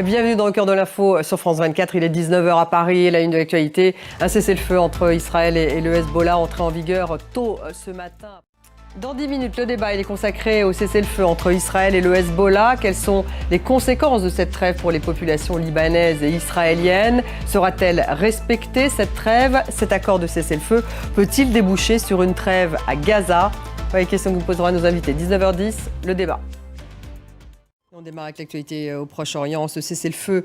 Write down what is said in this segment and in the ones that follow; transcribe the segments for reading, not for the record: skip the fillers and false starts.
Bienvenue dans le cœur de l'info sur France 24. Il est 19h à Paris. La une de l'actualité, un cessez-le-feu entre Israël et le Hezbollah entré en vigueur tôt ce matin. Dans 10 minutes, le débat il est consacré au cessez-le-feu entre Israël et le Hezbollah. Quelles sont les conséquences de cette trêve pour les populations libanaises et israéliennes? Sera-t-elle respectée cette trêve? Cet accord de cessez-le-feu peut-il déboucher sur une trêve à Gaza? Les questions que vous poseront à nos invités. 19h10, le débat. On démarre avec l'actualité au Proche-Orient. Ce cessez-le-feu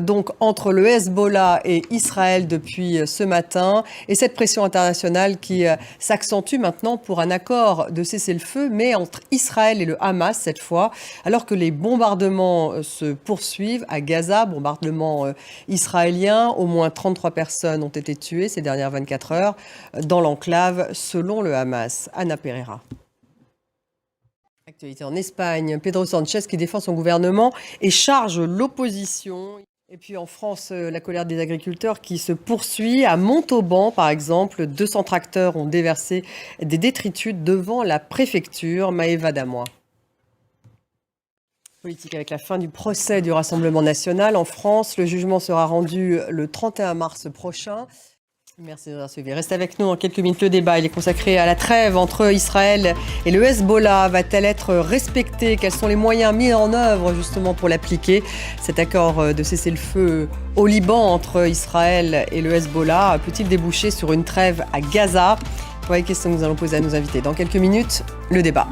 donc entre le Hezbollah et Israël depuis ce matin. Et cette pression internationale qui s'accentue maintenant pour un accord de cessez-le-feu, mais entre Israël et le Hamas cette fois. Alors que les bombardements se poursuivent à Gaza, bombardements israéliens. Au moins 33 personnes ont été tuées ces dernières 24 heures dans l'enclave selon le Hamas. Anna Pereira. Actualité en Espagne, Pedro Sánchez qui défend son gouvernement et charge l'opposition. Et puis en France, la colère des agriculteurs qui se poursuit. À Montauban, par exemple, 200 tracteurs ont déversé des détritus devant la préfecture. Maëva Damois. Politique avec la fin du procès du Rassemblement national en France. Le jugement sera rendu le 31 mars prochain. Merci de nous suivre. Restez avec nous dans quelques minutes. Le débat il est consacré à la trêve entre Israël et le Hezbollah. Va-t-elle être respectée? Quels sont les moyens mis en œuvre justement pour l'appliquer? Cet accord de cessez-le-feu au Liban entre Israël et le Hezbollah peut-il déboucher sur une trêve à Gaza? Voilà les questions que nous allons poser à nos invités. Dans quelques minutes, le débat.